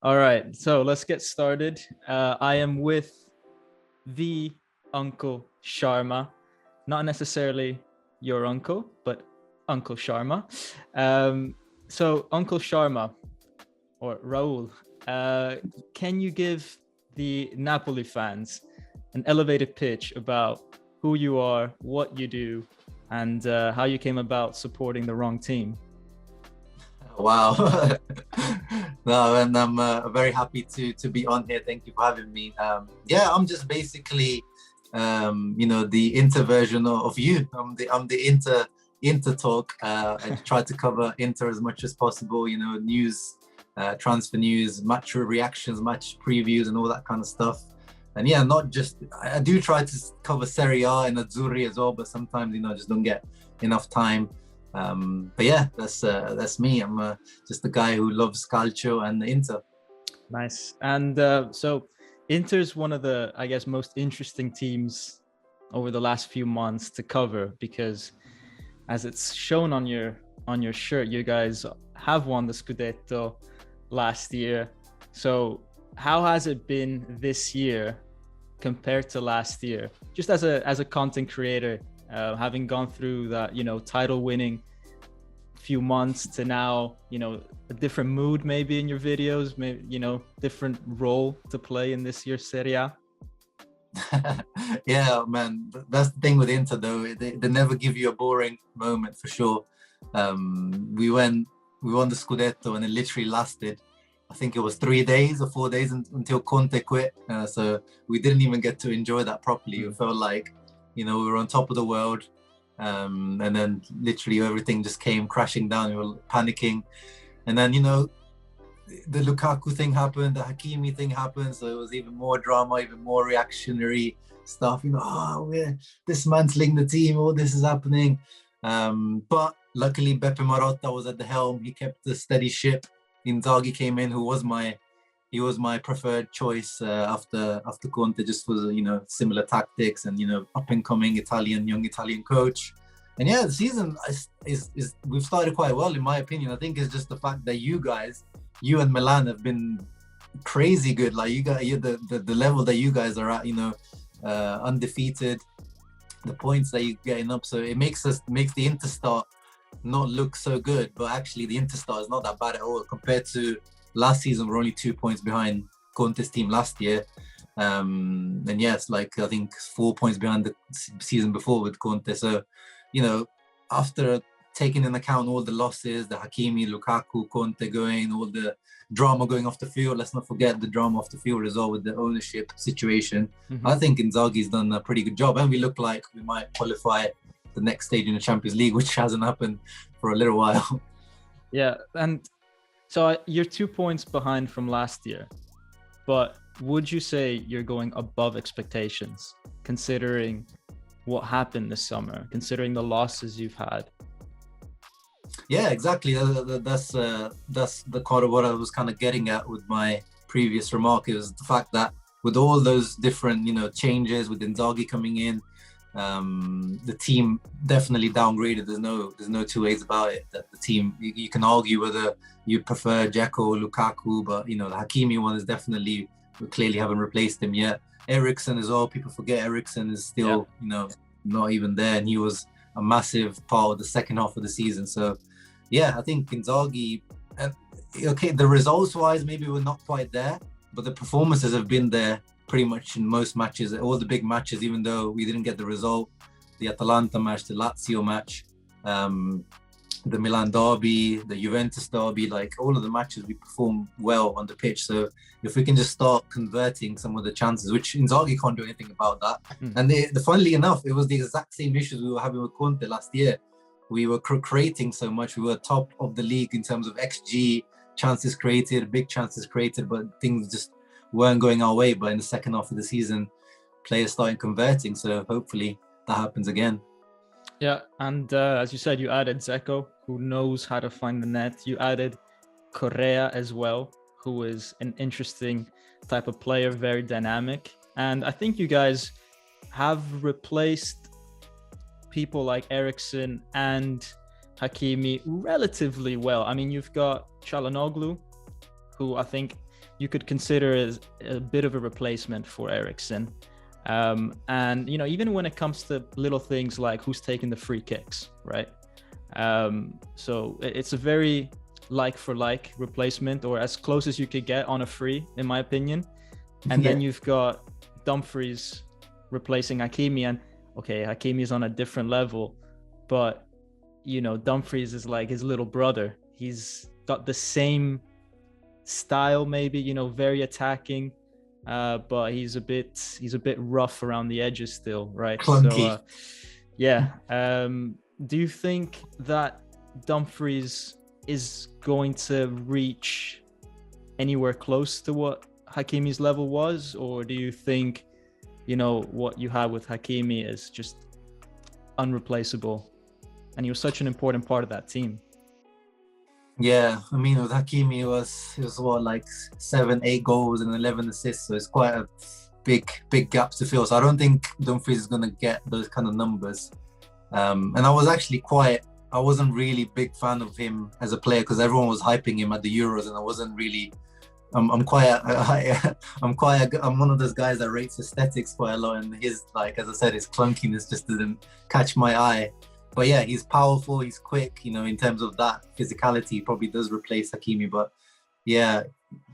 All right, so let's get started. I am with the Uncle Sharma, not necessarily your uncle, but Uncle Sharma. So, Uncle Sharma or Raul, uh, can you give the Napoli fans an elevated pitch about who you are, what you do, and how you came about supporting the wrong team? Wow. No, and I'm very happy to be on here. Thank you for having me. Yeah, I'm just basically, the Inter version of you. I'm the Inter talk. I try to cover Inter as much as possible. News, transfer news, match reactions, match previews, and all that kind of stuff. And yeah, not just I do try to cover Serie A and Azzurri as well, but sometimes I just don't get enough time. But yeah, that's me. I'm just the guy who loves calcio and Inter. Nice. And so Inter's one of the, I guess, most interesting teams over the last few months to cover because, as it's shown on your shirt, you guys have won the scudetto last year. So how has it been this year compared to last year? Just as a content creator, having gone through that, title winning few months to now, a different mood maybe in your videos, maybe, different role to play in this year's Serie A. Yeah, man, that's the thing with Inter though. They never give you a boring moment for sure. We won the scudetto and it literally lasted, I think it was 3 days or 4 days until Conte quit. So we didn't even get to enjoy that properly. It felt like, we were on top of the world. And then literally everything just came crashing down. We were panicking. And then, the Lukaku thing happened, the Hakimi thing happened. So it was even more drama, even more reactionary stuff. We're dismantling the team. All this is happening. But luckily, Beppe Marotta was at the helm. He kept the steady ship. Inzaghi came in, he was my preferred choice after Conte, just for similar tactics and up and coming young Italian coach. And yeah, the season is we've started quite well in my opinion. I think it's just the fact that you and Milan have been crazy good. Like the level that you guys are at, undefeated, the points that you're getting up. So it makes the Inter start not look so good, but actually the Inter start is not that bad at all compared to last season. We're only 2 points behind Conte's team last year. And yes, I think 4 points behind the season before with Conte. So, after taking into account all the losses, the Hakimi, Lukaku, Conte going, all the drama going off the field, let's not forget the drama off the field as well with the ownership situation. Mm-hmm. I think Inzaghi's done a pretty good job, and we look like we might qualify the next stage in the Champions League, which hasn't happened for a little while. Yeah, and so you're 2 points behind from last year, but would you say you're going above expectations, considering what happened this summer, considering the losses you've had? Yeah, exactly. That's the core of what I was kind of getting at with my previous remark. Is the fact that with all those different, changes, with Inzaghi coming in, the team definitely downgraded. There's no two ways about it. That the team, you can argue whether you prefer Dzeko or Lukaku, but the Hakimi one is definitely, we clearly haven't replaced him yet. Eriksen as well. People forget Eriksen is still, not even there, and he was a massive part of the second half of the season. So, yeah, I think Inzaghi. Okay, the results-wise, maybe we're not quite there, but the performances have been there pretty much in most matches, all the big matches, even though we didn't get the result. The Atalanta match, the Lazio match, the Milan derby, the Juventus derby, all of the matches we perform well on the pitch. So if we can just start converting some of the chances, which Inzaghi can't do anything about that. And funnily enough, it was the exact same issues we were having with Conte last year. We were creating so much. We were top of the league in terms of XG, chances created, big chances created, but things just weren't going our way. But in the second half of the season, players started converting. So hopefully that happens again. Yeah, and as you said, you added Dzeko, who knows how to find the net. You added Correa as well, who is an interesting type of player, very dynamic. And I think you guys have replaced people like Eriksen and Hakimi relatively well. I mean, you've got Çalhanoğlu, who I think you could consider as a bit of a replacement for Eriksen. And even when it comes to little things like who's taking the free kicks, right? So it's a very like for like replacement, or as close as you could get on a free, in my opinion. And then you've got Dumfries replacing Hakimi, and okay, Hakimi is on a different level, but Dumfries is like his little brother. He's got the same style, maybe, very attacking, but he's a bit rough around the edges still, right? Clunky. So do you think that Dumfries is going to reach anywhere close to what Hakimi's level was, or do you think what you have with Hakimi is just unreplaceable, and he was such an important part of that team? Yeah, I mean, with Hakimi, it was what, like 7-8 goals and 11 assists, so it's quite a big gap to fill. So I don't think Dumfries is going to get those kind of numbers. And I wasn't really a big fan of him as a player, because everyone was hyping him at the Euros, and I wasn't really. I'm one of those guys that rates aesthetics quite a lot, and his, like, as I said, his clunkiness just didn't catch my eye. But yeah, he's powerful, he's quick, in terms of that physicality, he probably does replace Hakimi. But yeah,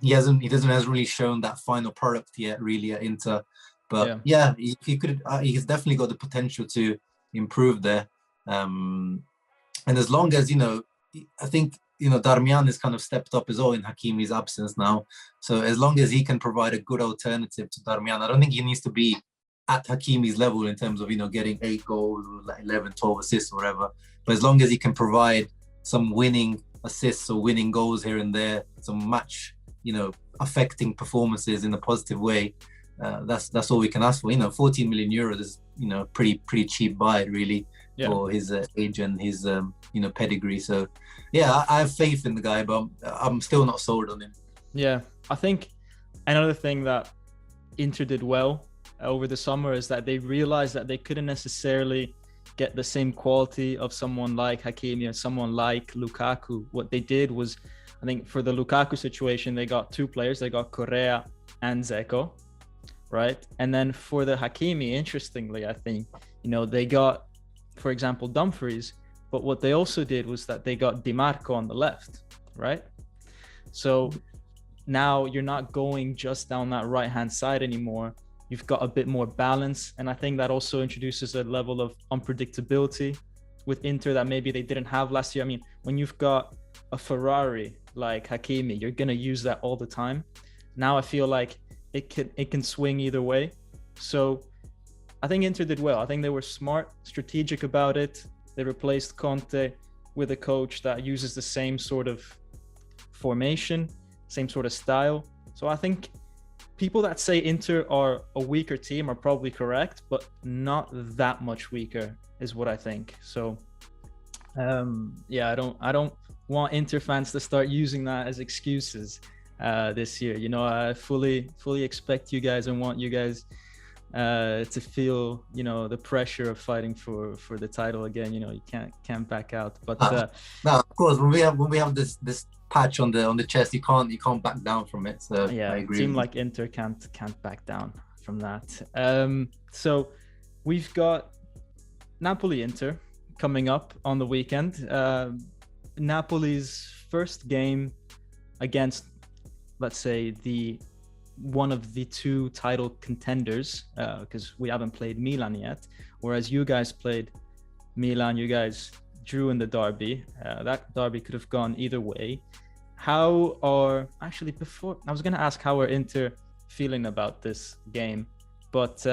he hasn't really shown that final product yet, really, at Inter. But yeah, he could, he's definitely got the potential to improve there. And as long as, I think, Darmian has kind of stepped up as well in Hakimi's absence now. So as long as he can provide a good alternative to Darmian, I don't think he needs to be at Hakimi's level in terms of, getting 8 goals or like 11, 12 assists or whatever. But as long as he can provide some winning assists or winning goals here and there, some match, affecting performances in a positive way, that's all we can ask for. 14 million euros is, pretty cheap buy, really, for his age and his, pedigree. So yeah, I have faith in the guy, but I'm still not sold on him. Yeah, I think another thing that Inter did well over the summer is that they realized that they couldn't necessarily get the same quality of someone like Hakimi or someone like Lukaku. What they did was, I think for the Lukaku situation, they got 2 players. They got Correa and Dzeko, right? And then for the Hakimi, interestingly, I think, they got, for example, Dumfries, but what they also did was that they got Di Marco on the left, right? So now you're not going just down that right-hand side anymore. You've got a bit more balance, and I think that also introduces a level of unpredictability with Inter that maybe they didn't have last year. I mean, when you've got a Ferrari like Hakimi, you're gonna use that all the time. Now I feel like it can swing either way. So I think Inter did well. I think they were smart, strategic about it. They replaced Conte with a coach that uses the same sort of formation, same sort of style. So I think people that say Inter are a weaker team are probably correct, but not that much weaker is what I think. So I don't want Inter fans to start using that as excuses this year. I fully expect you guys and want you guys to feel the pressure of fighting for the title again. You can't back out. But no, of course, when we have this patch on the chest, you can't back down from it. So yeah, I agree. A team like Inter can't back down from that. So we've got Napoli Inter coming up on the weekend. Napoli's first game against, let's say, one of the 2 title contenders, because we haven't played Milan yet, whereas you guys played Milan. You guys drew in the derby. That derby could have gone either way. Before I was going to ask how are Inter feeling about this game, but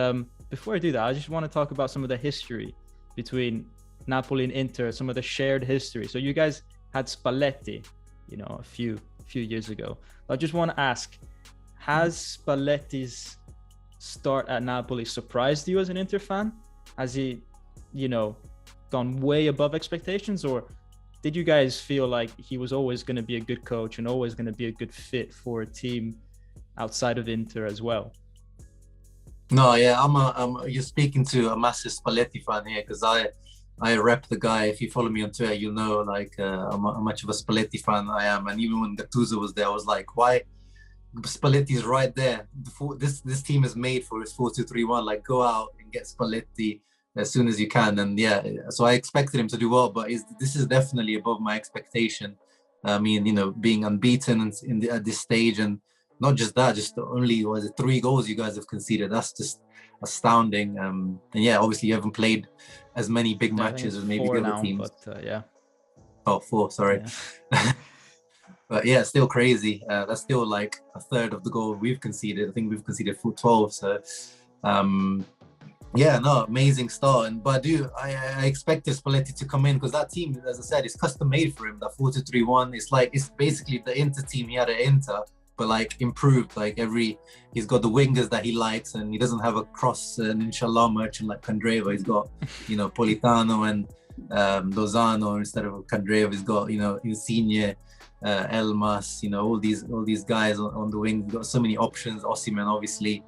before I do that, I just want to talk about some of the history between Napoli and Inter, some of the shared history. So you guys had Spalletti, a few years ago. I just want to ask, has Spalletti's start at Napoli surprised you as an Inter fan? Has he, gone way above expectations, or did you guys feel like he was always going to be a good coach and always going to be a good fit for a team outside of Inter as well? No, yeah, you're speaking to a massive Spalletti fan here, because I rep the guy. If you follow me on Twitter, you know, how much of a Spalletti fan I am. And even when Gattuso was there, I was like, why Spalletti's right there. This team is made for his 4-2-3-1. Like, go out and get Spalletti as soon as you can. And yeah, so I expected him to do well, but this is definitely above my expectation. I mean, being unbeaten at this stage, and not just that, just only 3 goals you guys have conceded. That's just astounding. And yeah, obviously you haven't played as many big matches as maybe the other teams. But yeah. Oh, 4, sorry. Yeah. But yeah, still crazy. That's still like a third of the goal we've conceded. I think we've conceded 12. So yeah, no, amazing start. But I expected Spalletti to come in, because that team, as I said, is custom made for him. That 4-2-3-1. It's basically the Inter team he had at Inter, but like improved. Like he's got the wingers that he likes, and he doesn't have a cross and inshallah merchant like Cannavaro. He's got Politano and Lozano instead of Cannavaro. He's got Insigne, Elmas, all these guys on the wing. We've got so many options. Osimhen, obviously.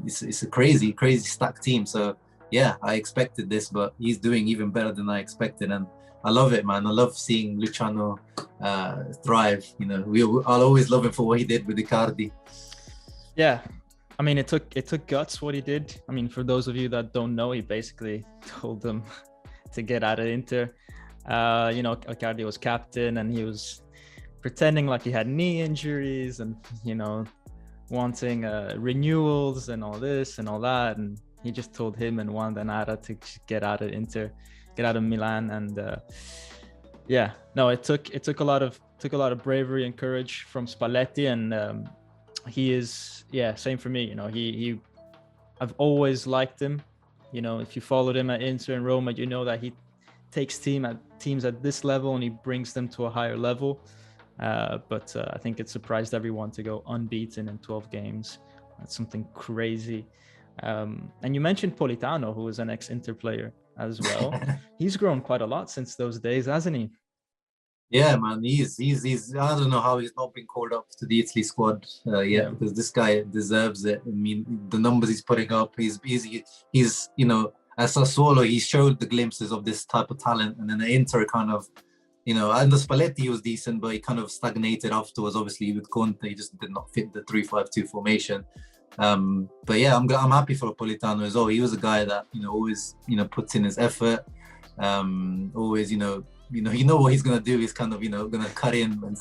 It's a crazy stacked team. So yeah, I expected this, but he's doing even better than I expected, and I love it, man. I love seeing Luciano thrive. I'll always love him for what he did with Icardi. Yeah, I mean, it took guts what he did. I mean, for those of you that don't know, he basically told them to get out of Inter. Icardi was captain, and he was pretending like he had knee injuries, and wanting renewals and all this and all that, and he just told him and Wanda Nara to get out of Inter, get out of Milan. And it took a lot of bravery and courage from Spalletti, and he is same for me. I've always liked him. If you followed him at Inter and Roma, that he takes teams at this level and he brings them to a higher level. But I think it surprised everyone to go unbeaten in 12 games. That's something crazy. And you mentioned Politano, who was an ex-Inter player as well. He's grown quite a lot since those days, hasn't he? Yeah, man. He's I don't know how he's not been called up to the Italy squad yet, because this guy deserves it. I mean, the numbers he's putting up, he's as Sassuolo, he showed the glimpses of this type of talent, and then the Inter kind of, under Spalletti he was decent, but he kind of stagnated afterwards. Obviously with Conte, he just did not fit the 3-5-2 formation. But yeah, I'm happy for Politano as well. He was a guy that always puts in his effort. Always what he's gonna do. He's kind of gonna cut in and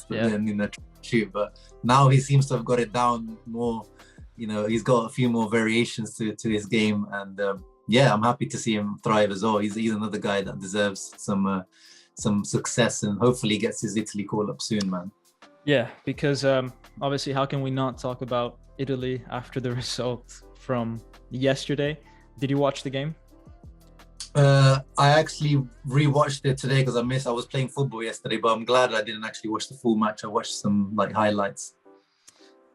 shoot. But now he seems to have got it down more. He's got a few more variations to his game, and I'm happy to see him thrive as well. He's another guy that deserves some success, and hopefully gets his Italy call up soon, man. Yeah, because obviously, how can we not talk about Italy after the result from yesterday? Did you watch the game? I actually rewatched it today because I was playing football yesterday, but I'm glad I didn't actually watch the full match. I watched some highlights.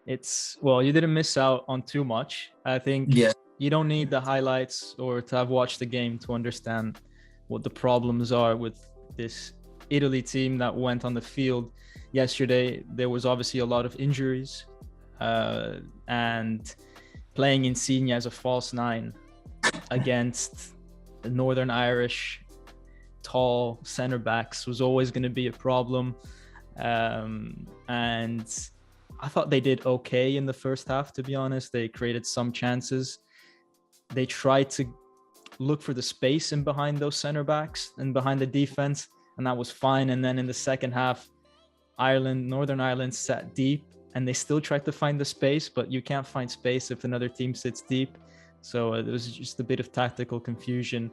You didn't miss out on too much. I think you don't need the highlights or to have watched the game to understand what the problems are with this Italy team that went on the field yesterday. There was obviously a lot of injuries, and playing Insigne as a false 9 against the Northern Irish tall center backs was always going to be a problem. And I thought they did okay in the first half, to be honest. They created some chances. They tried to look for the space in behind those center backs and behind the defense, and that was fine. And then in the second half, Northern Ireland sat deep, and they still tried to find the space, but you can't find space if another team sits deep. So there was just a bit of tactical confusion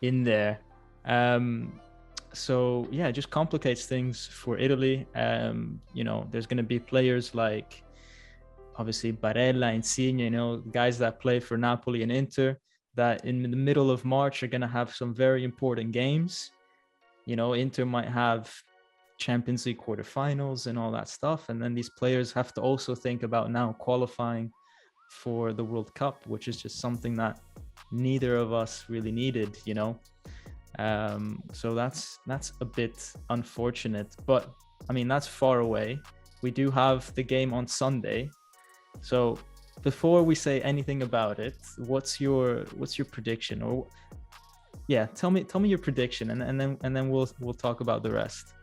in there. It just complicates things for Italy. There's going to be players like obviously Barella, Insigne, guys that play for Napoli and Inter, that in the middle of March are going to have some very important games. Inter might have Champions League quarterfinals and all that stuff. And then these players have to also think about now qualifying for the World Cup, which is just something that neither of us really needed, So that's a bit unfortunate. But I mean, that's far away. We do have the game on Sunday. So before we say anything about it, what's your prediction? Or tell me your prediction, and then we'll talk about the rest.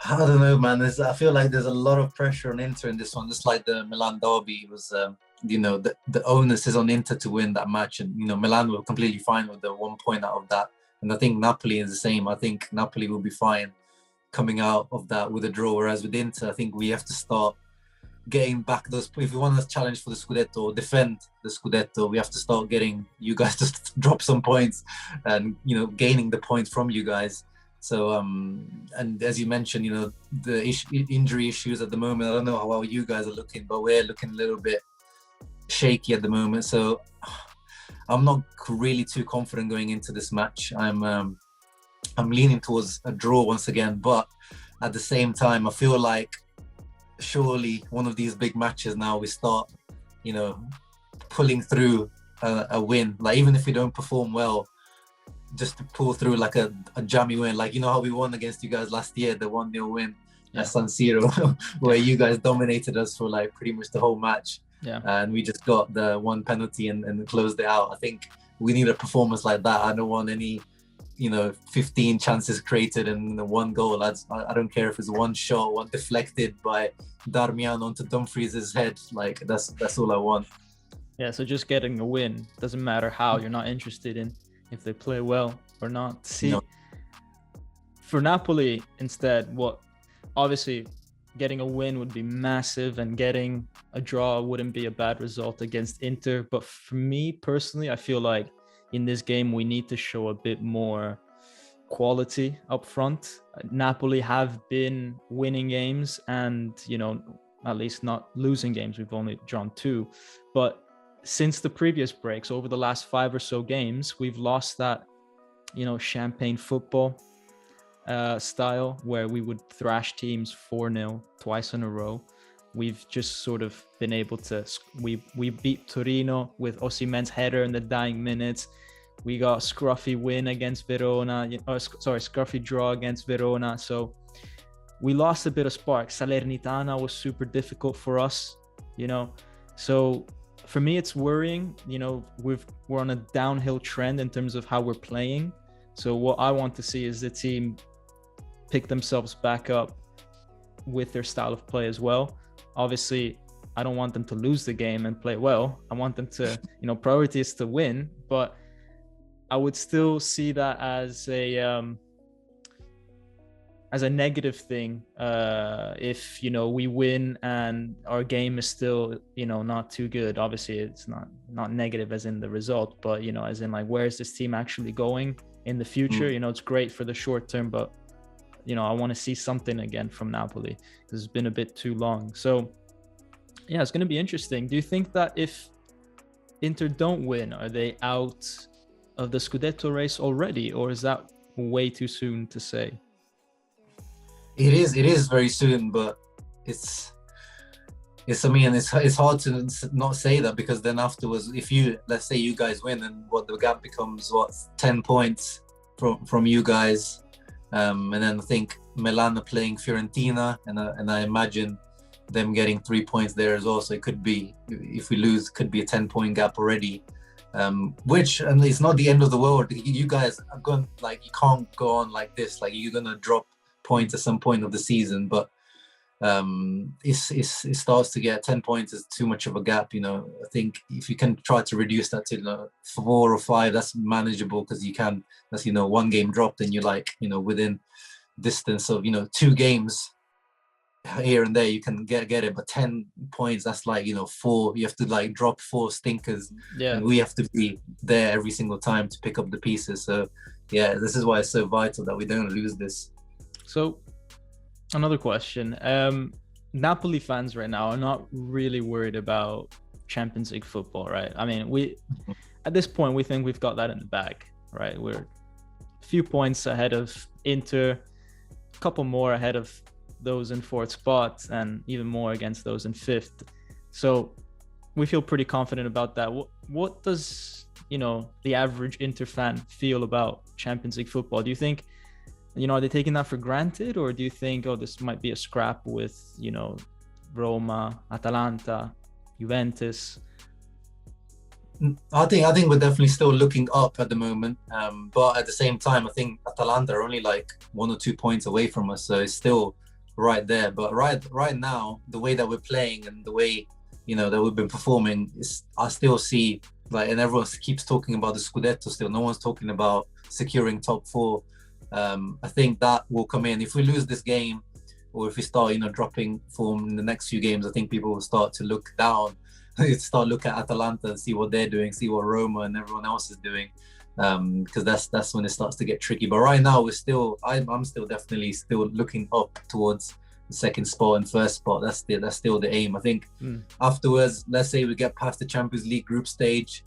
I don't know, man. I feel like there's a lot of pressure on Inter in this one, just like the Milan derby was. The onus is on Inter to win that match, and Milan were completely fine with the 1 point out of that. And I think Napoli is the same. I think Napoli will be fine coming out of that with a draw. Whereas with Inter, I think we have to start getting back those. If we want to challenge for the scudetto or defend the scudetto, we have to start getting you guys to drop some points, and gaining the points from you guys. So and as you mentioned, the injury issues at the moment. I don't know how well you guys are looking, but we're looking a little bit shaky at the moment. So I'm not really too confident going into this match. I'm leaning towards a draw once again, but at the same time, I feel like surely one of these big matches now we start, pulling through a win. Like even if we don't perform well, just to pull through like a jammy win, like how we won against you guys last year, the 1-0 win at San Siro, where you guys dominated us for like pretty much the whole match. Yeah. And we just got the one penalty and closed it out. I think we need a performance like that. I don't want any 15 chances created and one goal. I don't care if it's one shot, one deflected by Darmian onto Dumfries' head. Like that's all I want. Yeah, so just getting a win doesn't matter how. You're not interested in if they play well or not. See, for Napoli instead, obviously getting a win would be massive, and getting a draw wouldn't be a bad result against Inter. But for me personally, I feel like in this game, we need to show a bit more quality up front. Napoli have been winning games and, at least not losing games. We've only drawn 2. But since the previous breaks, over the last 5 or so games, we've lost that, champagne football style where we would thrash teams 4-0 twice in a row. We've just sort of been able to, we beat Torino with Osimhen's header in the dying minutes. We got a scruffy win against Verona, scruffy draw against Verona. So we lost a bit of spark. Salernitana was super difficult for us, So for me, it's worrying. We're on a downhill trend in terms of how we're playing. So what I want to see is the team pick themselves back up with their style of play as well. Obviously, I don't want them to lose the game and play well. I want them to, priority is to win, but I would still see that as a negative thing if we win and our game is still not too good. Obviously it's not negative as in the result, but as in like, where is this team actually going in the future? It's great for the short term, but I want to see something again from Napoli because it's been a bit too long. So yeah, it's going to be interesting. Do you think that if Inter don't win, are they out of the scudetto race already, or is that way too soon to say? It is very soon, but it's hard to not say that, because then afterwards, if let's say you guys win, and the gap becomes 10 points from you guys, and then I think Milan are playing Fiorentina, and I imagine them getting 3 points there as well. So it could be, if we lose, could be a 10-point gap already. And it's not the end of the world. You guys are going, like, you can't go on like this. Like, you're gonna drop points at some point of the season, but it starts to get 10 points is too much of a gap. I think if you can try to reduce that to 4 or 5, that's manageable, because that's 1 game dropped, and you're within distance of 2 games here and there, you can get it. But 10 points, that's 4, you have to drop 4 stinkers, and we have to be there every single time to pick up the pieces. So yeah, this is why it's so vital that we don't lose this. So another question, Napoli fans right now are not really worried about Champions League football, right? I mean, at this point, we think we've got that in the bag, right? We're a few points ahead of Inter, a couple more ahead of those in 4th spot, and even more against those in 5th. So we feel pretty confident about that. What does, the average Inter fan feel about Champions League football? Do you think, are they taking that for granted, or do you think, this might be a scrap with, Roma, Atalanta, Juventus? I think we're definitely still looking up at the moment, but at the same time, I think Atalanta are only 1 or 2 points away from us, so it's still right there. But right now, the way that we're playing and the way, you know, that we've been performing, I still see, like, and everyone keeps talking about the scudetto still. No one's talking about securing top four. I think that will come in. If we lose this game, or if we start, you know, dropping form in the next few games, I think people will start to look down, start look at Atalanta and see what they're doing, see what Roma and everyone else is doing, because that's when it starts to get tricky. But right now, I'm still definitely still looking up towards the second spot and first spot. That's still the aim. I think afterwards, let's say we get past the Champions League group stage,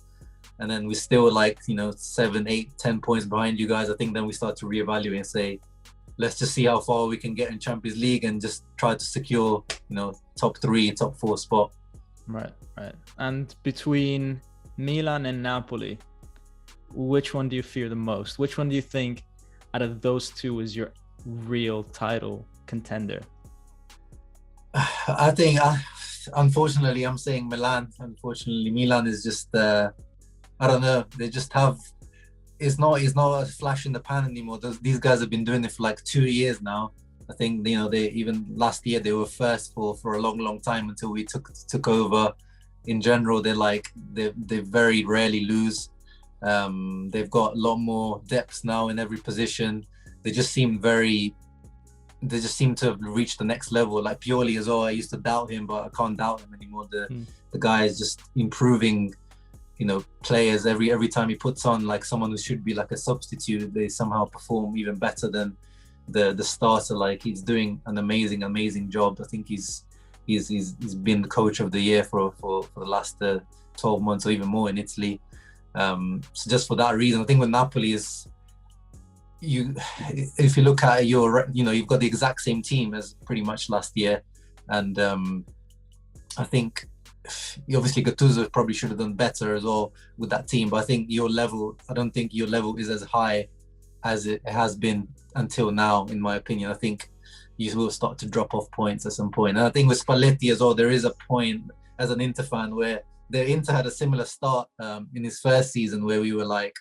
and then we're still like, you know, 7, 8, 10 points behind you guys. I think then we start to reevaluate and say, let's just see how far we can get in Champions League and just try to secure, you know, top 3, top 4 spot. Right. And between Milan and Napoli, which one do you fear the most? Which one do you think out of those two is your real title contender? I think, unfortunately, I'm saying Milan. Unfortunately, Milan is just, I don't know. They just have, it's not a flash in the pan anymore. These guys have been doing it for like 2 years now. I think, you know, they even last year they were first for a long time until we took over. In general, they very rarely lose. They've got a lot more depth now in every position. They just seem to have reached the next level. Like Pioli as well, I used to doubt him, but I can't doubt him anymore. The guy is just improving, you know, players every time he puts on like someone who should be like a substitute. They somehow perform even better than the starter. Like, he's doing an amazing job. I think he's been the coach of the year for the last 12 months or even more in Italy. So just for that reason, I think with Napoli is, if you look at you've got the exact same team as pretty much last year, and I think obviously Gattuso probably should have done better as well with that team. But I think I don't think your level is as high as it has been until now, in my opinion. I think you will start to drop off points at some point. And I think with Spalletti as well, there is a point as an Inter fan where the Inter had a similar start in his first season, where we were like,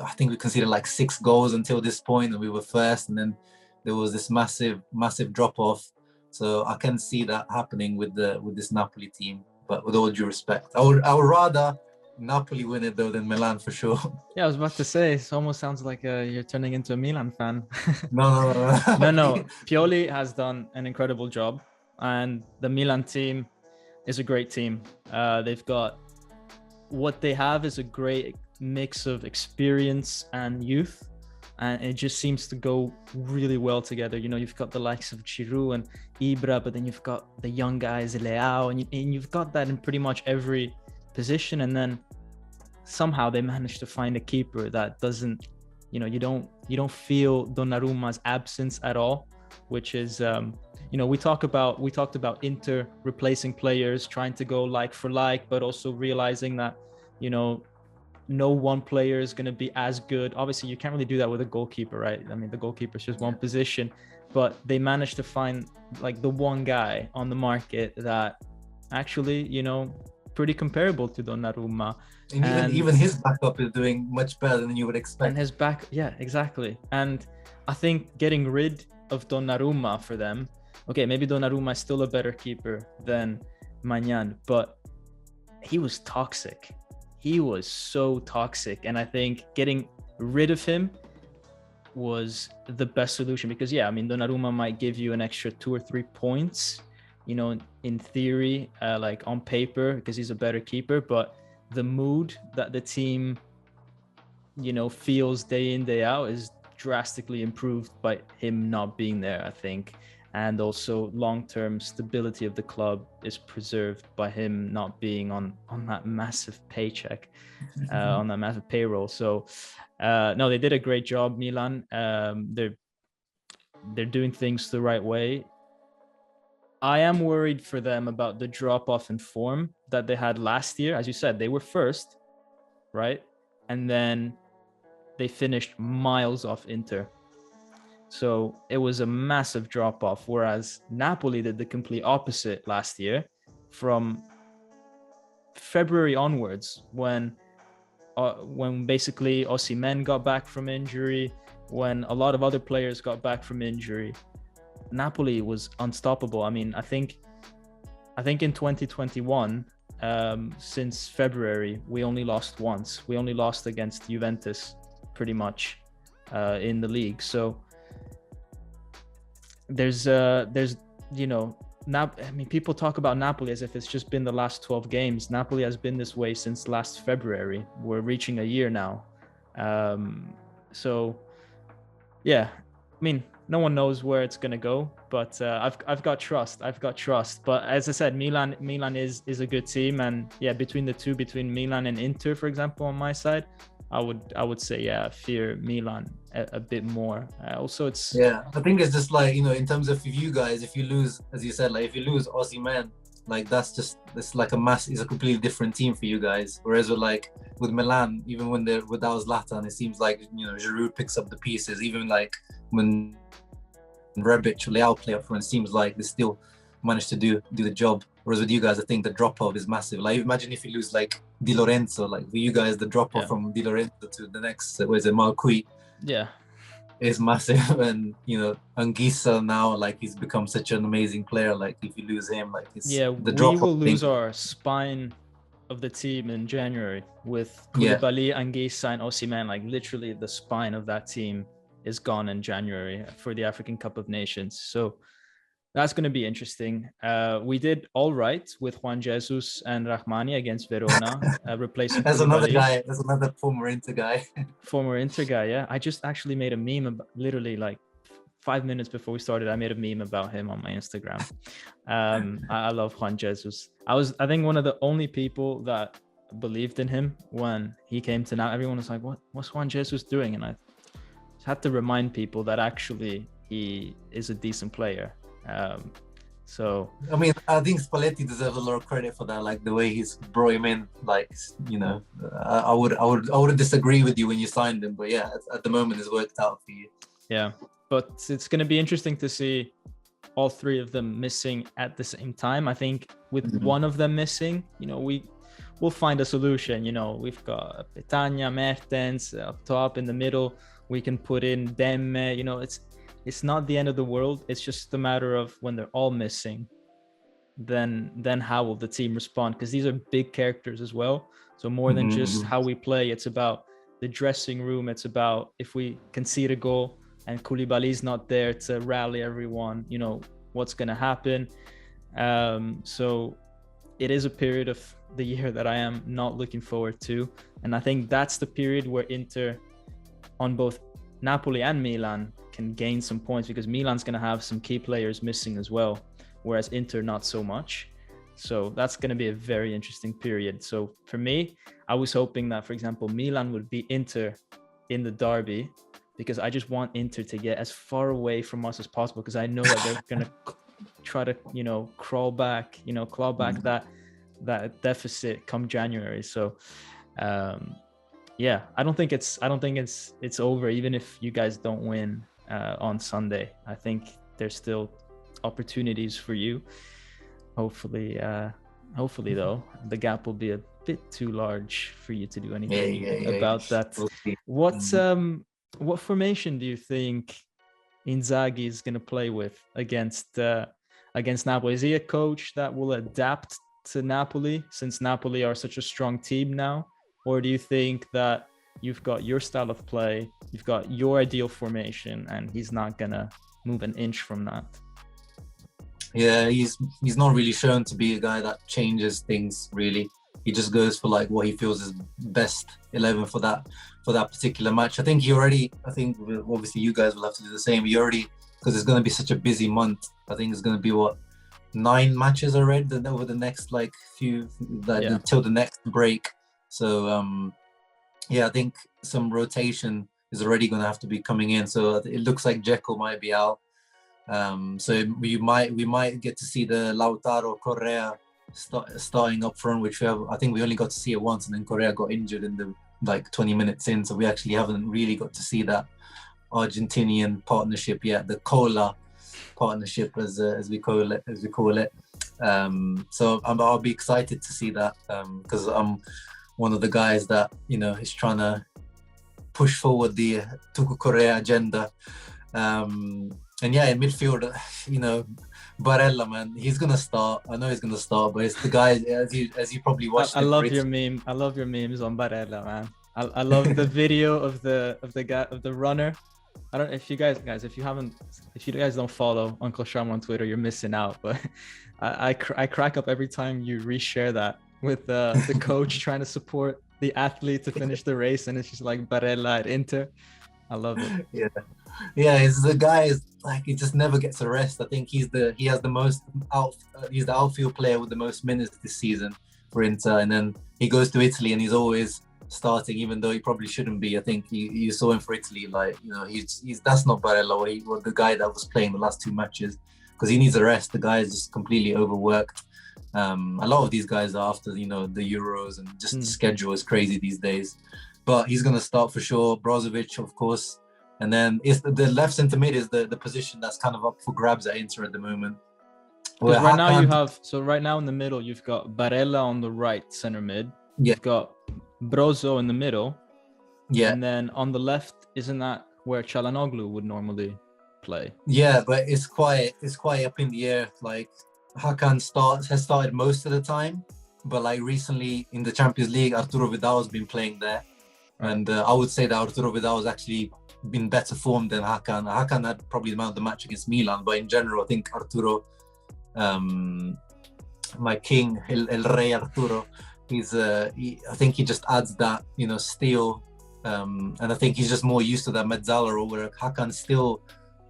I think we conceded like 6 goals until this point, and we were first, and then there was this massive drop off. So I can see that happening with this Napoli team. But with all due respect, I would rather Napoli win it though than Milan for sure. Yeah, I was about to say, it almost sounds like you're turning into a Milan fan. No. No. Pioli has done an incredible job, and the Milan team is a great team. They've got, what they have is a great mix of experience and youth, and it just seems to go really well together. You know, you've got the likes of Giroud and Ibra, but then you've got the young guys, Leao, and you've got that in pretty much every position. And then somehow they managed to find a keeper that doesn't, you know, you don't feel Donnarumma's absence at all, which is, you know, we talked about Inter replacing players, trying to go like for like, but also realizing that, you know, no one player is going to be as good. Obviously, you can't really do that with a goalkeeper, right? I mean, the goalkeeper is just one position, but they managed to find like the one guy on the market that actually, you know, pretty comparable to Donnarumma. And even his backup is doing much better than you would expect. And his back, yeah, exactly. And I think getting rid of Donnarumma for them, okay, maybe Donnarumma is still a better keeper than Maignan, but he was toxic. He was so toxic. And I think getting rid of him was the best solution, because, yeah, I mean, Donnarumma might give you an extra 2 or 3 points, you know, in theory, like on paper, because he's a better keeper, but the mood that the team, you know, feels day in, day out is drastically improved by him not being there, I think. And also long-term stability of the club is preserved by him not being on that massive paycheck, on that massive payroll. So no, they did a great job, Milan. They're doing things the right way. I am worried for them about the drop-off in form that they had last year. As you said, they were first, right? And then they finished miles off Inter. So it was a massive drop-off, whereas Napoli did the complete opposite last year. From February onwards, when basically Osimhen got back from injury, when a lot of other players got back from injury, Napoli was unstoppable. I mean, I think in 2021, since February, we only lost once. We only lost against Juventus, pretty much, in the league. So there's I mean, people talk about Napoli as if it's just been the last 12 games. Napoli has been this way since last February. We're reaching a year now. So yeah, I mean, no one knows where it's gonna go, but I've got trust. But as I said, Milan is a good team, and yeah, between Milan and Inter, for example, on my side, I would say fear Milan a bit more. Also, it's I think it's just like, in terms of you guys, if you lose, as you said, like if you lose Osimhen, like that's like it's a completely different team for you guys. Whereas with Milan, even when they're without Zlatan, it seems like Giroud picks up the pieces. Even like when Rebic or Leao play up front, it seems like they still manage to do the job. Whereas with you guys, I think the drop off is massive. Like imagine if you lose like Di Lorenzo, like for you guys, the drop off from Di Lorenzo to the next, Marquis? Yeah, is massive. And Anguissa now, like he's become such an amazing player. Like if you lose him, like we will lose our spine of the team in January with Koulibaly, Anguissa, and Osimhen. Like literally, the spine of that team is gone in January for the African Cup of Nations. So that's going to be interesting. We did all right with Juan Jesus and Rahmani against Verona, replacing That's Koulibaly. another guy. That's another former Inter guy. Former Inter guy, yeah. I just actually made a meme about, literally like 5 minutes before we started, I made a meme about him on my Instagram. I love Juan Jesus. I think one of the only people that believed in him when he came to now. Everyone was like, what's Juan Jesus doing? And I had to remind people that actually he is a decent player. So I mean, I think Spalletti deserves a lot of credit for that, like the way he's brought him in. Like I would disagree with you when you signed him, but yeah, at the moment it's worked out for you. Yeah, but it's going to be interesting to see all three of them missing at the same time. I think with one of them missing, we'll find a solution. We've got Petagna, Mertens up top, in the middle we can put in Demme. It's not the end of the world. It's just a matter of when they're all missing, then how will the team respond? Because these are big characters as well. So more than just how we play, it's about the dressing room. It's about if we concede a goal and Koulibaly's not there to rally everyone, what's going to happen. So it is a period of the year that I am not looking forward to. And I think that's the period where Inter, on both Napoli and Milan, can gain some points, because Milan's going to have some key players missing as well, whereas Inter not so much. So that's going to be a very interesting period. So for me, I was hoping that, for example, Milan would beat Inter in the derby, because I just want Inter to get as far away from us as possible, because I know that they're going to try to claw back that deficit come January. So I don't think it's over, even if you guys don't win on Sunday. I think there's still opportunities for you. Hopefully though, the gap will be a bit too large for you to do anything about that. What formation do you think Inzaghi is going to play with against Napoli? Is he a coach that will adapt to Napoli, since Napoli are such a strong team now? Or do you think that you've got your style of play, you've got your ideal formation, and he's not going to move an inch from that? Yeah, he's not really shown to be a guy that changes things, really. He just goes for like what he feels is best 11 for that particular match. I think obviously you guys will have to do the same. Because it's going to be such a busy month. I think it's going to be 9 matches already over the next until the next break. So I think some rotation is already going to have to be coming in. So it looks like Dzeko might be out. So we might get to see the Lautaro Correa starting up front, which I think we only got to see it once, and then Correa got injured in the 20 minutes in, so we actually haven't really got to see that Argentinian partnership yet, the Cola partnership as we call it. So I'll be excited to see that, because I'm one of the guys that is trying to push forward the Tucu Correa agenda. And yeah, in midfield, Barella, man, he's gonna start. I know he's gonna start, but it's the guy as you probably watched I him for love your Italy. meme. I love your memes on Barella, man. I love the video of the guy of the runner. I don't if you guys if you guys don't follow Uncle Sharma on Twitter, you're missing out. But I crack up every time you reshare that with the coach trying to support the athlete to finish the race, and it's just like Barella at Inter. I love it. Yeah, yeah. It's the guy is like he just never gets a rest. I think he's the outfield player with the most minutes this season for Inter, and then he goes to Italy and he's always starting, even though he probably shouldn't be. I think you saw him for Italy, like he's that's not Barella, or the guy that was playing the last two matches, because he needs a rest. The guy is just completely overworked. A lot of these guys are after the Euros, and just the schedule is crazy these days. But he's going to start for sure. Brozovic, of course. And then it's the left centre mid is the position that's kind of up for grabs at Inter at the moment. Because right now right now in the middle, you've got Barella on the right centre mid. Yeah. You've got Brozo in the middle. Yeah. And then on the left, isn't that where Çalhanoğlu would normally play? Yeah, but it's quite up in the air. Like Hakan has started most of the time. But like recently in the Champions League, Arturo Vidal has been playing there. And I would say that Arturo Vidal has actually been better formed than Hakan. Hakan had probably the man of the match against Milan, but in general, I think Arturo, my king, El Rey Arturo, I think he just adds that, steel. And I think he's just more used to that mezzala role, where Hakan still,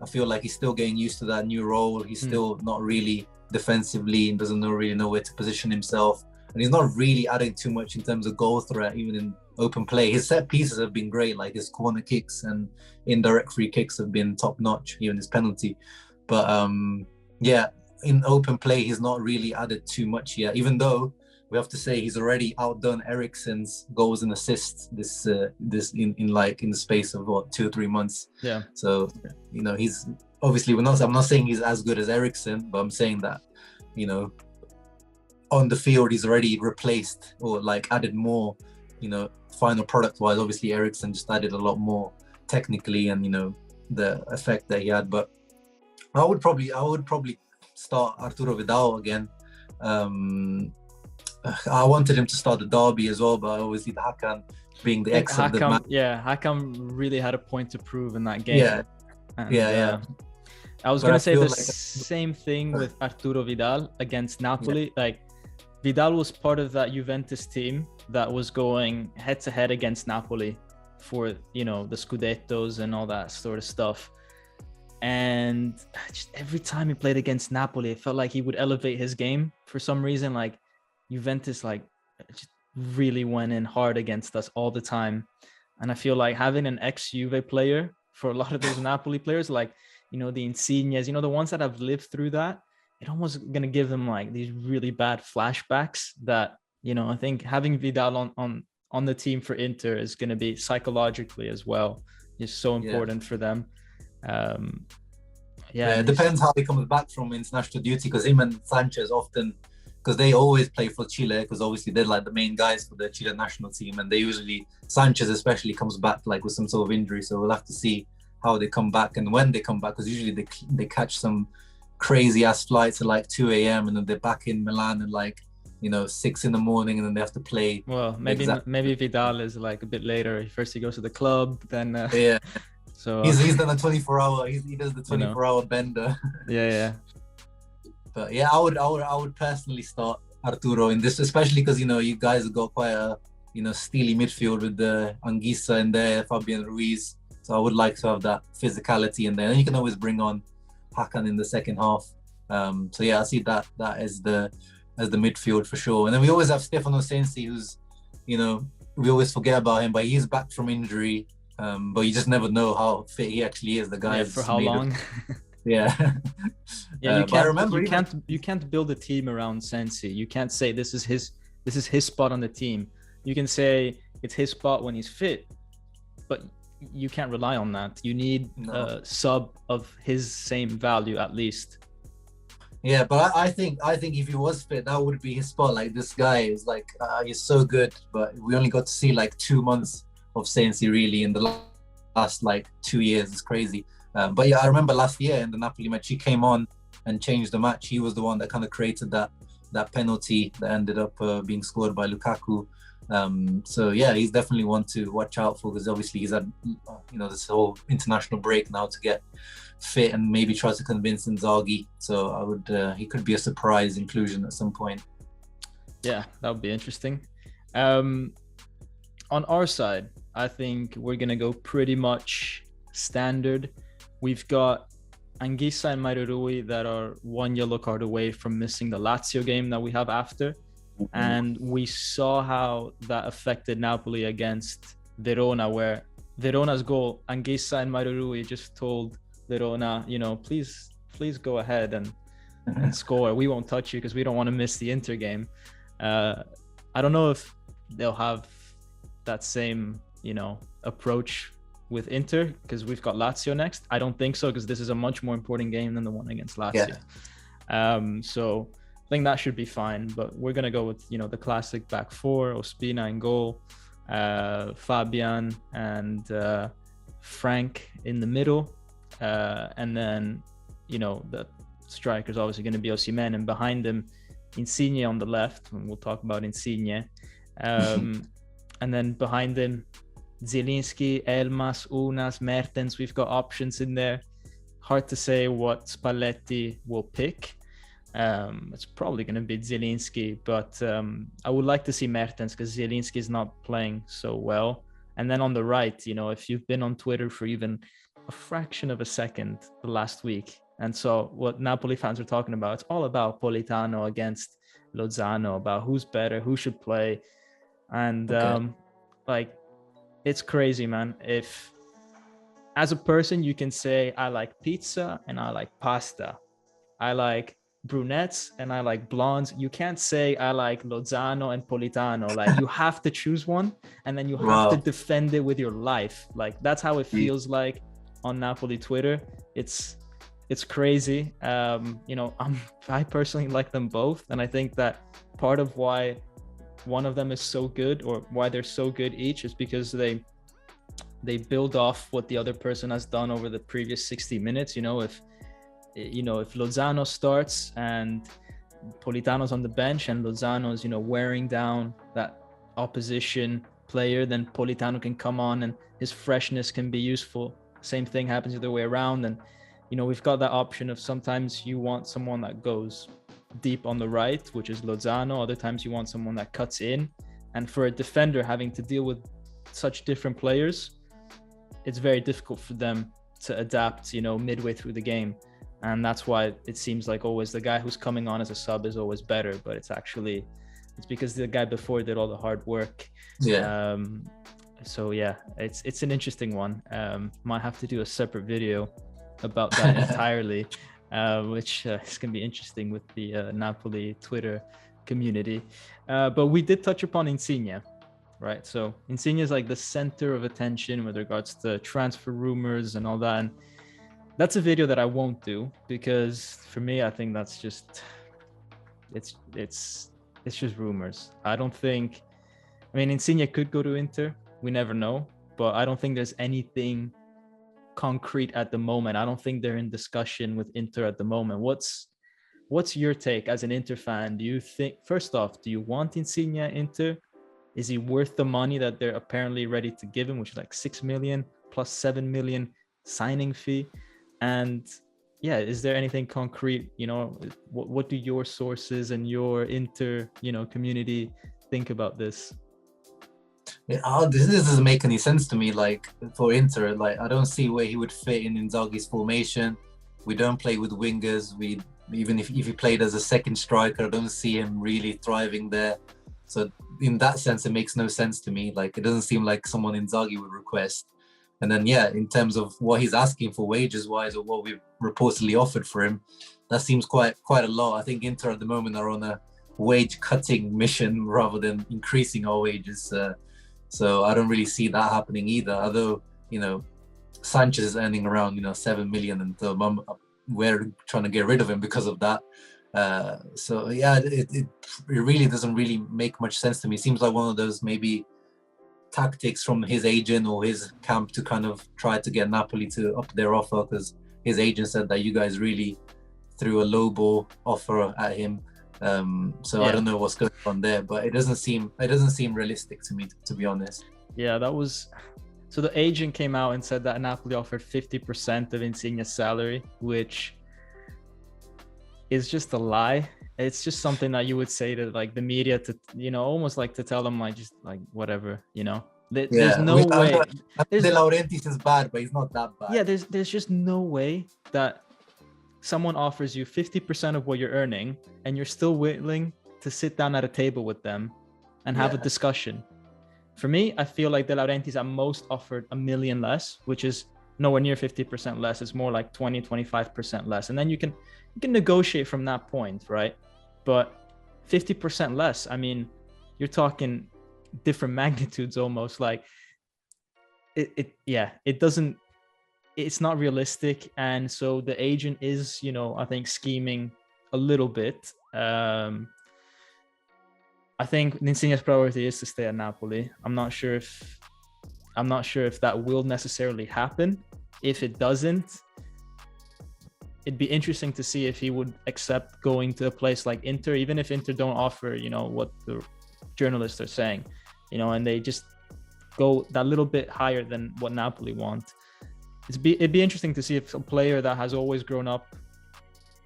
I feel like he's still getting used to that new role. He's still not really defensively and doesn't really know where to position himself. And he's not really adding too much in terms of goal threat, even in open play. His set pieces have been great, like his corner kicks and indirect free kicks have been top notch, even his penalty. But yeah, in open play, he's not really added too much yet, even though we have to say he's already outdone Eriksen's goals and assists this in the space of 2 or 3 months. Yeah. So, he's obviously I'm not saying he's as good as Eriksen, but I'm saying that, on the field, he's already replaced or like added more, final product wise. Obviously Eriksen just added a lot more technically and the effect that he had. But I would probably start Arturo Vidal again. I wanted him to start the derby as well, but obviously the Hakan being the ex of the match. Yeah, Hakan really had a point to prove in that game. Yeah. And, I was going to say the same thing with Arturo Vidal against Napoli. Yeah. Like Vidal was part of that Juventus team that was going head to head against Napoli for, the scudettos and all that sort of stuff. And just every time he played against Napoli, it felt like he would elevate his game for some reason. Like Juventus, just really went in hard against us all the time. And I feel like having an ex-Juve player for a lot of those Napoli players, like, the Insignes, the ones that have lived through that, it almost going to give them like these really bad flashbacks that, I think having Vidal on the team for Inter is going to be psychologically as well just so important for them. It depends how he comes back from international duty, because him and Sanchez often, because they always play for Chile, because obviously they're like the main guys for the Chile national team, and they usually, Sanchez especially, comes back like with some sort of injury. So we'll have to see how they come back and when they come back, because usually they catch some crazy ass flights at like 2 a.m. and then they're back in Milan at like 6 in the morning, and then they have to play. Well, maybe Vidal is like a bit later. First he goes to the club, then yeah. So he's done a 24-hour. He does the 24-hour bender. Yeah. But yeah, I would personally start Arturo in this, especially because you guys have got quite a steely midfield with the Anguissa in there, Fabian Ruiz. So I would like to have that physicality in there, and you can always bring on Hakan in the second half. So yeah, I see that as the midfield for sure. And then we always have Stefano Sensi, who's we always forget about him, but he's back from injury. But you just never know how fit he actually is. The guy for how long. Yeah. You can't build a team around Sensi. You can't say this is his spot on the team. You can say it's his spot when he's fit, but you can't rely on that. You need a sub of his same value at least. Yeah, but I think if he was fit, that would be his spot. Like, this guy is like he's so good, but we only got to see like 2 months of Sensi really in the last like 2 years. It's crazy. But yeah, I remember last year in the Napoli match, he came on and changed the match. He was the one that kind of created that penalty that ended up being scored by Lukaku. So yeah, he's definitely one to watch out for, because obviously he's had this whole international break now to get fit and maybe try to convince Inzaghi. So he could be a surprise inclusion at some point. Yeah, that would be interesting. On our side, I think we're gonna go pretty much standard. We've got Anguissa and Mairurui that are one yellow card away from missing the Lazio game that we have after. And we saw how that affected Napoli against Verona, where Verona's goal, Anguissa and Mairurui just told Verona, please go ahead and score. We won't touch you because we don't want to miss the Inter game. I don't know if they'll have that same, approach with Inter, because we've got Lazio next. I don't think so, because this is a much more important game than the one against Lazio. Yeah. So I think that should be fine, but we're going to go with, the classic back four, Ospina in goal, Fabian and Frank in the middle. And then, the striker's obviously going to be Osimhen, and behind him, Insigne on the left, and we'll talk about Insigne. And then behind him, Zielinski, Elmas, Unas, Mertens. We've got options in there. Hard to say what Spalletti will pick. It's probably going to be Zielinski, but I would like to see Mertens, because Zielinski is not playing so well. And then on the right, if you've been on Twitter for even a fraction of a second the last week, and so what Napoli fans are talking about, it's all about Politano against Lozano, about who's better, who should play. And it's crazy, man. If as a person you can say, I like pizza and I like pasta, I like brunettes and I like blondes, you can't say I like Lozano and Politano. Like, you have to choose one, and then you have to defend it with your life. Like, that's how it feels like on Napoli Twitter. It's crazy. I personally like them both, and I think that part of why one of them is so good, or why they're so good each, is because they build off what the other person has done over the previous 60 minutes. If Lozano starts and Politano's on the bench, and Lozano's wearing down that opposition player, then Politano can come on and his freshness can be useful. Same thing happens the other way around. And we've got that option of, sometimes you want someone that goes deep on the right, which is Lozano. Other times you want someone that cuts in. And for a defender having to deal with such different players, it's very difficult for them to adapt, midway through the game. And that's why it seems like always the guy who's coming on as a sub is always better, but it's because the guy before did all the hard work. So yeah, it's an interesting one. Might have to do a separate video about that entirely, which is going to be interesting with the Napoli Twitter community. But we did touch upon Insigne, right? So Insigne is like the center of attention with regards to transfer rumors and all that. And that's a video that I won't do, because for me, I think that's just, it's just rumors. Insigne could go to Inter. We never know, but I don't think there's anything concrete at the moment. I don't think they're in discussion with Inter at the moment. What's your take as an Inter fan? Do you think, first off, do you want Insigne at Inter? Is he worth the money that they're apparently ready to give him, which is like 6 million plus 7 million signing fee? And yeah, is there anything concrete? What do your sources and your Inter community think about this? This doesn't make any sense to me. Like, for Inter, I don't see where he would fit in Inzaghi's formation. We don't play with wingers. Even if he played as a second striker, I don't see him really thriving there. So in that sense, it makes no sense to me. Like, it doesn't seem like someone Inzaghi would request. And then, yeah, in terms of what he's asking for wages-wise, or what we've reportedly offered for him, that seems quite a lot. I think Inter at the moment are on a wage-cutting mission rather than increasing our wages. So I don't really see that happening either. Although, Sanchez is earning around, 7 million, and we're trying to get rid of him because of that. So yeah, it really doesn't really make much sense to me. It seems like one of those maybe tactics from his agent or his camp to kind of try to get Napoli to up their offer, because his agent said that you guys really threw a low ball offer at him. So I don't know what's going on there, but it doesn't seem realistic to me, to be honest. Yeah, that was. So the agent came out and said that Napoli offered 50% of Insigne's salary, which is just a lie. It's just something that you would say to like the media to, almost like to tell them like just like whatever, There's no way. De Laurentiis is bad, but he's not that bad. Yeah, there's just no way that someone offers you 50% of what you're earning and you're still willing to sit down at a table with them and have a discussion. For me, I feel like De Laurentiis at most offered $1 million less, which is nowhere near 50% less. It's more like 20-25% less. And then you can negotiate from that point, right? But 50% less, I mean, you're talking different magnitudes almost. Like it's not realistic. And so the agent is, I think scheming a little bit. I think Insigne's priority is to stay at Napoli. I'm not sure if that will necessarily happen. If it doesn't, it'd be interesting to see if he would accept going to a place like Inter, even if Inter don't offer, what the journalists are saying, and they just go that little bit higher than what Napoli want. It'd be interesting to see if a player that has always grown up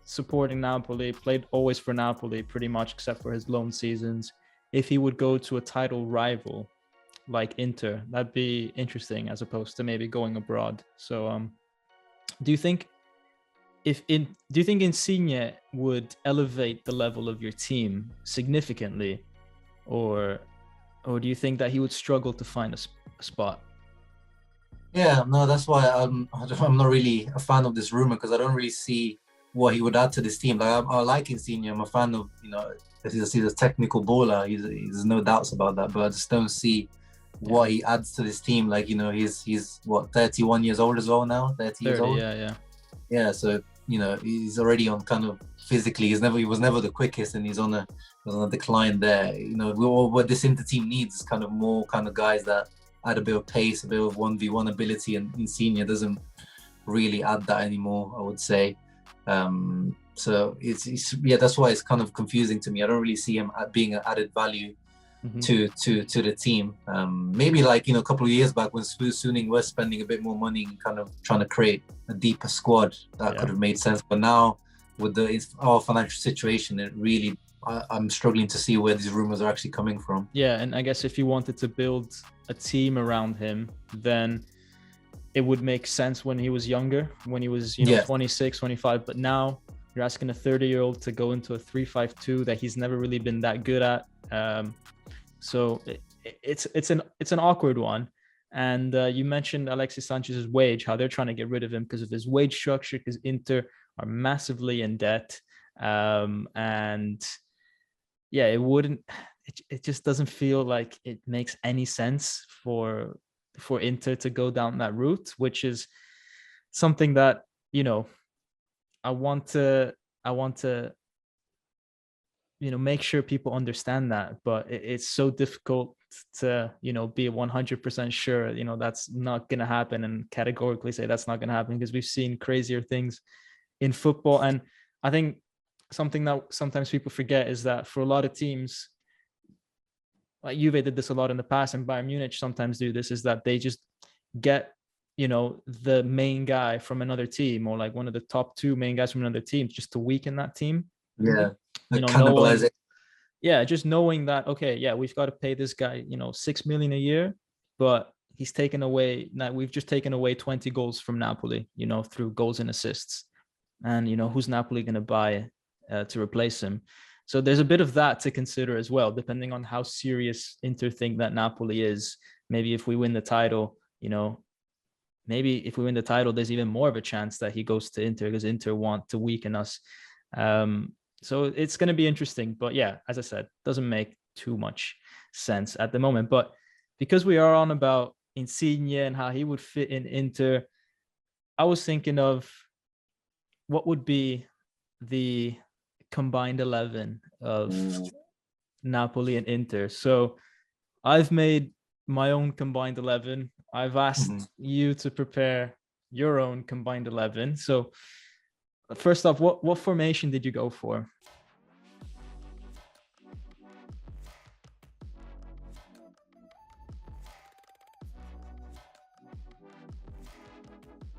supporting Napoli, played always for Napoli pretty much except for his loan seasons, if he would go to a title rival like Inter. That'd be interesting as opposed to maybe going abroad. So do you think Insigne would elevate the level of your team significantly, or do you think that he would struggle to find a spot? Yeah, no, that's why I'm not really a fan of this rumor, because I don't really see what he would add to this team. Like I like Insigne. I'm a fan of, he's a technical baller. There's no doubts about that. But I just don't see what he adds to this team. Like, he's what, 31 years old as well now. 30 years old. Yeah. So he's already on kind of physically. He was never the quickest, and he's on a decline there. What this Inter team needs is kind of more kind of guys that add a bit of pace, a bit of 1v1 ability, and Insigne doesn't really add that anymore, I would say. So it's that's why it's kind of confusing to me. I don't really see him being an added value to the team. Maybe like a couple of years back when Suning was spending a bit more money and kind of trying to create a deeper squad, that could have made sense. But now with our financial situation, it really I'm struggling to see where these rumors are actually coming from. Yeah, and I guess if you wanted to build a team around him, then it would make sense when he was younger, when he was 26, 25. But now you're asking a 30-year-old to go into a 3-5-2 that he's never really been that good at. So it's an awkward one. And you mentioned Alexis Sanchez's wage, how they're trying to get rid of him because of his wage structure, because Inter are massively in debt. And yeah, it just doesn't feel like it makes any sense for Inter to go down that route, which is something that I want to make sure people understand that, but it's so difficult to be 100% sure that's not going to happen, and categorically say that's not going to happen, because we've seen crazier things in football. And I think something that sometimes people forget is that for a lot of teams, like Juve did this a lot in the past, and Bayern Munich sometimes do this, is that they just get the main guy from another team, or like one of the top two main guys from another team, just to weaken that team. Cannibalize it. Just knowing that, okay, we've got to pay this guy $6 million a year, but he's taken away, we've just taken away 20 goals from Napoli through goals and assists, and who's Napoli going to buy to replace him? So there's a bit of that to consider as well, depending on how serious Inter think that Napoli is. Maybe if we win the title, there's even more of a chance that he goes to Inter, because Inter want to weaken us. So it's going to be interesting. But yeah, as I said, doesn't make too much sense at the moment. But because we are on about Insigne and how he would fit in Inter, I was thinking of what would be the combined 11 of Napoli and Inter. So I've made my own combined 11. I've asked you to prepare your own combined 11. So first off, what formation did you go for?